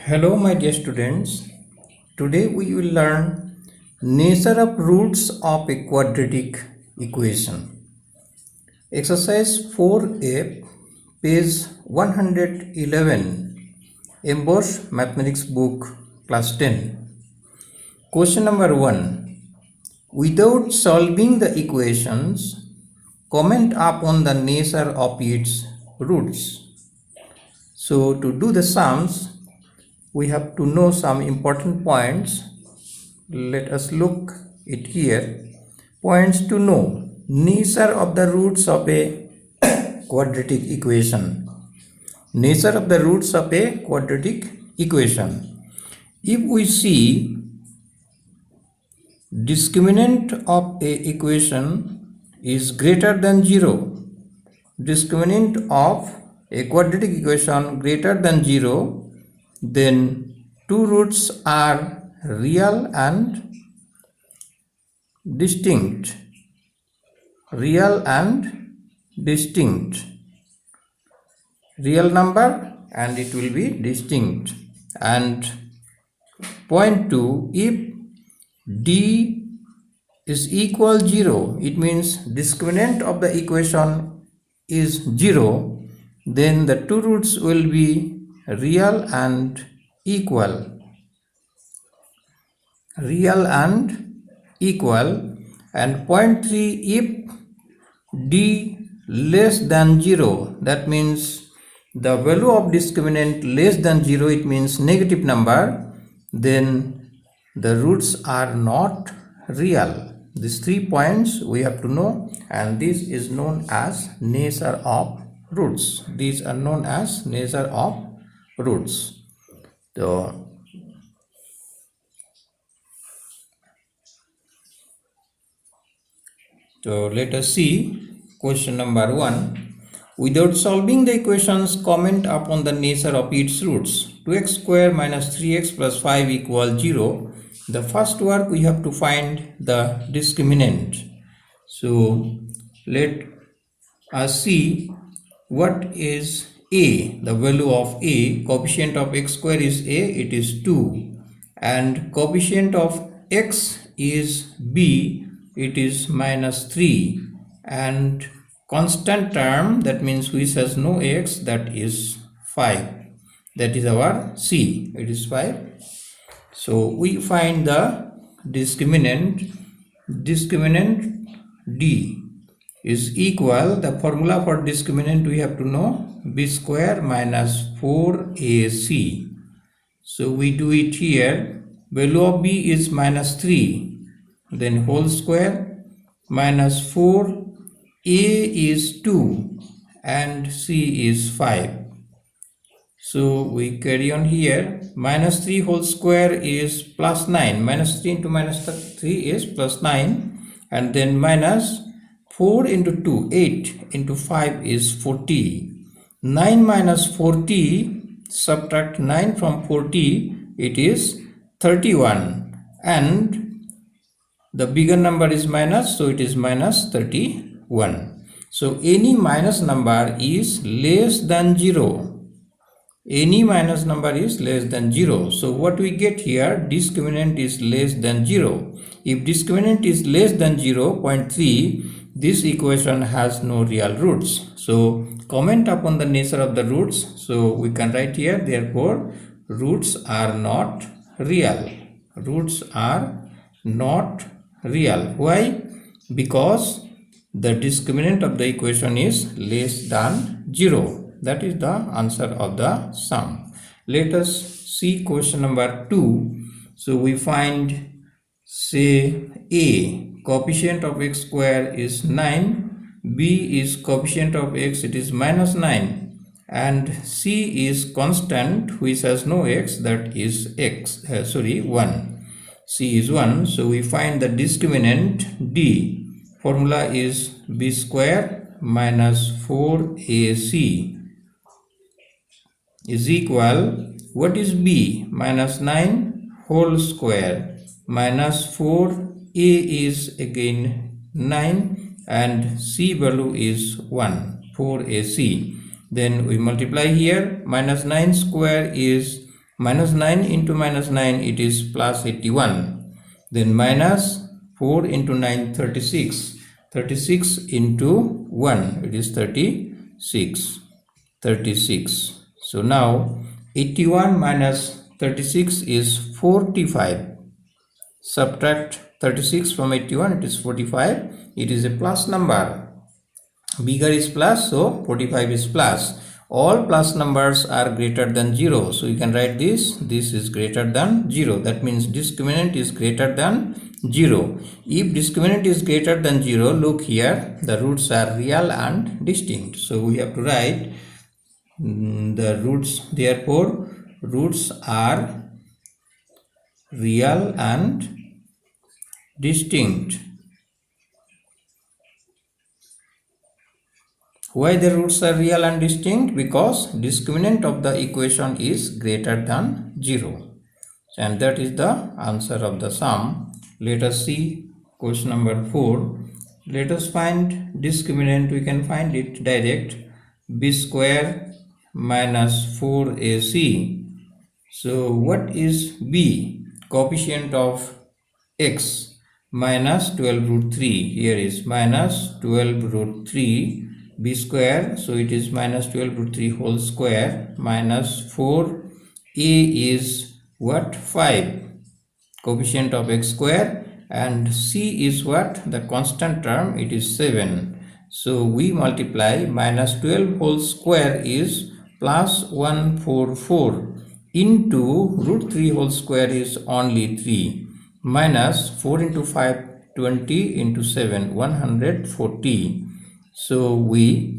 Hello, my dear students. Today we will learn nature of roots of a quadratic equation. Exercise 4F, page 111, Emboss Mathematics book, class 10. Question number 1. Without solving the equations, comment upon the nature of its roots. So to do the sums, we have to know some important points. Let us look it here. Points to know: nature of the roots of a quadratic equation. Nature of the roots of a quadratic equation. If we see discriminant of a equation is greater than 0, discriminant of a quadratic equation greater than 0, then two roots are real and distinct. Real and distinct. Real number and it will be distinct. And point 2, if d is equal 0, it means discriminant of the equation is 0, then the two roots will be real and equal. Real and equal. And point 3, if d less than 0, that means the value of discriminant less than 0, it means negative number, then the roots are not real. These 3 points we have to know, and this is known as nature of roots. These are known as nature of roots. So let us see question number 1. Without solving the equations, comment upon the nature of its roots. 2x square minus 3x plus 5 equals 0. The first work we have to find the discriminant. So let us see what is a. The value of a, coefficient of x square is a, it is 2, and coefficient of x is b, it is minus 3, and constant term, that means which has no x, that is 5. That is our c, it is 5. So we find the discriminant d is equal, the formula for discriminant we have to know, b square minus 4ac. So we do it here. Value of b is minus 3, then whole square, minus 4, a is 2 and c is 5. So we carry on here. Minus 3 whole square is plus 9. Minus 3 into minus 3 is plus 9, and then minus 4 into 2, 8 into 5 is 40. 9 minus 40, subtract 9 from 40, it is 31. And the bigger number is minus, so it is minus 31. So any minus number is less than 0. Any minus number is less than 0. So what we get here, discriminant is less than 0. If discriminant is less than 0.3, this equation has no real roots. So comment upon the nature of the roots. So we can write here, therefore roots are not real. Roots are not real. Why? Because the discriminant of the equation is less than 0. That is the answer of the sum. Let us see question number 2. So we find, say, a, coefficient of x square is 9, b is coefficient of x, it is minus 9, and c is constant which has no x, that is 1. C is 1. So we find the discriminant d. Formula is b square minus 4ac is equal, what is b? Minus 9 whole square minus 4, a is again 9, and c value is 1, 4ac. Then we multiply here, minus 9 square is Minus 9 into minus 9, it is plus 81. Then minus 4 into 9, 36. 36 into 1, it is 36. 36. So now 81 minus 36 is 45. Subtract 36 from 81, it is 45. It is a plus number. Bigger is plus, so 45 is plus. All plus numbers are greater than 0. So you can write this. This is greater than 0. That means discriminant is greater than 0. If discriminant is greater than 0, look here, the roots are real and distinct. So we have to write the roots. Therefore, roots are real and distinct. Why the roots are real and distinct? Because discriminant of the equation is greater than 0. And that is the answer of the sum. Let us see question number 4. Let us find discriminant. We can find it direct. B square minus 4ac. So what is B? Coefficient of x minus 12 root 3. Here is minus 12 root 3 b square. So it is minus 12 root 3 whole square minus 4. A is what? 5. Coefficient of x square. And c is what? The constant term. It is 7. So we multiply minus 12 whole square is plus 144 into root 3 whole square is only 3 minus 4 into 5 20 into 7 140. So we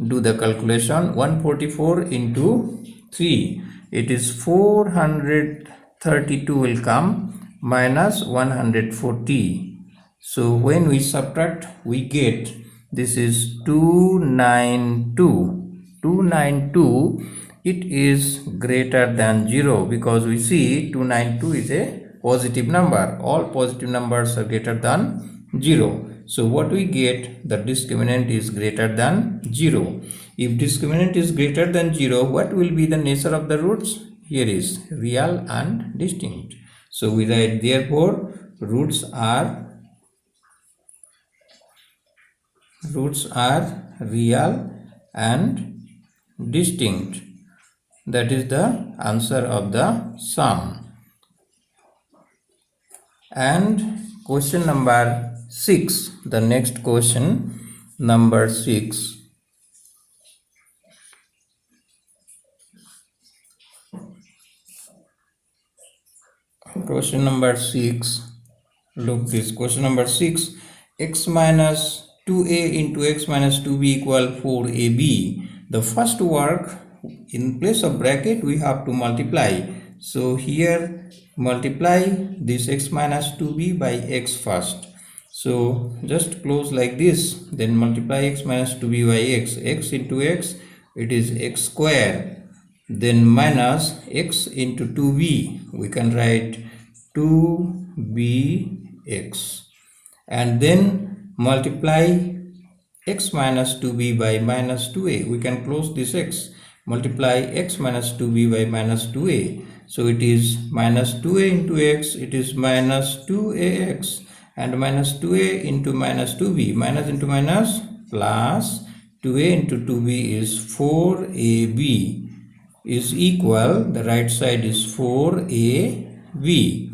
do the calculation. 144 into 3, it is 432 will come minus 140. So when we subtract, we get this is 292. 292, it is greater than 0 because we see 292 is a positive number. All positive numbers are greater than 0. So what we get, the discriminant is greater than 0. If discriminant is greater than 0, what will be the nature of the roots? Here is real and distinct. So we write therefore roots are real and distinct. That is the answer of the sum. And question number 6, the next question number 6. Question number 6, look this question number 6. X minus 2a into x minus 2b equal 4ab. The first work, in place of bracket we have to multiply. So here multiply this x minus 2b by x first. So just close like this, then multiply x minus 2b by x. X into x, it is x square. Then minus x into 2b, we can write 2bx. And then multiply x minus 2b by minus 2a. We can close this x. Multiply x minus 2b by minus 2a. So it is minus 2a into x, it is minus 2ax. And minus 2a into minus 2b, minus into minus plus 2a into 2b is 4ab is equal, the right side is 4ab.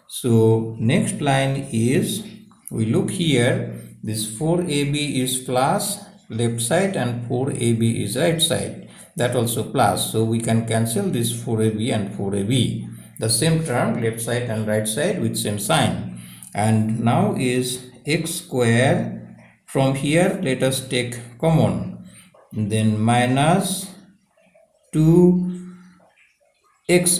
So next line is, we look here, this 4ab is plus left side and 4ab is right side, that also plus. So we can cancel this 4ab and 4ab, the same term left side and right side with same sign. And now is x square. From here let us take common, then minus 2x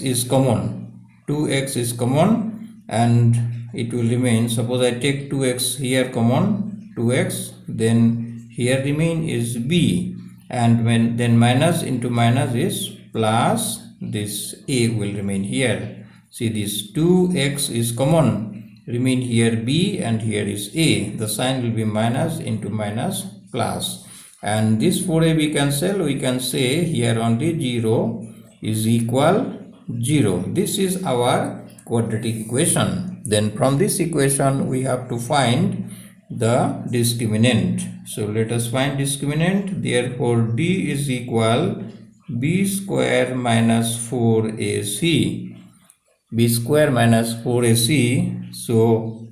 is common, 2x is common, and it will remain, suppose I take 2x here common, 2x, then here remain is b, and when then minus into minus is plus, this a will remain here. See, this 2x is common, remain here b, and here is a. The sign will be minus into minus plus. And this 4ab cancel, we can say here only 0 is equal 0. This is our quadratic equation. Then from this equation we have to find the discriminant. So let us find discriminant. Therefore D is equal b square minus 4ac. b square minus 4ac. So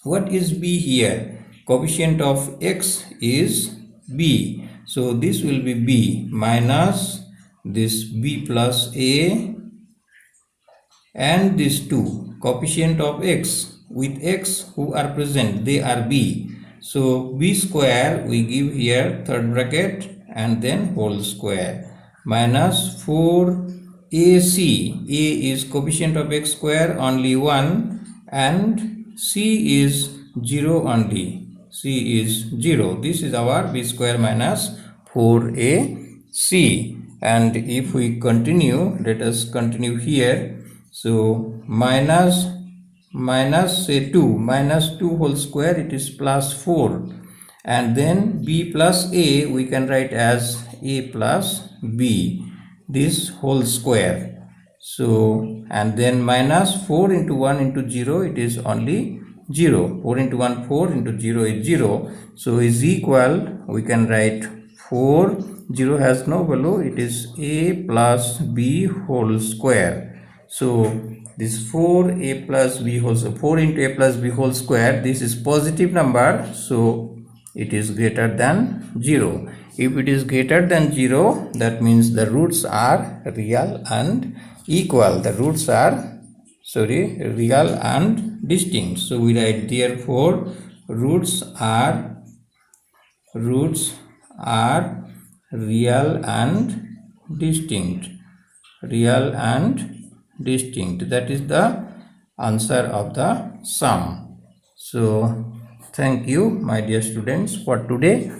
what is b here? Coefficient of x is b. So this will be b minus this b plus a and this 2. Coefficient of x, with x who are present, they are b. So b square we give here third bracket and then whole square minus 4ac. A is coefficient of x square only 1 and c is 0 only. C is 0. This is our b square minus 4ac. And if we continue, let us continue here. So minus say 2, minus 2 whole square, it is plus 4. And then b plus a we can write as a plus b, this whole square. So and then minus 4 into 1 into 0, it is only 0. 4 into 1, 4 into 0 is 0. So is equal, we can write 4, 0 has no value, it is a plus b whole square. So this 4a plus b whole, 4 into a plus b whole square, this is positive number, so it is greater than 0. If it is greater than 0, that means the roots are real and equal. The roots are real and distinct. So we write therefore roots are real and distinct. Real and distinct. That is the answer of the sum. So thank you, my dear students, for today.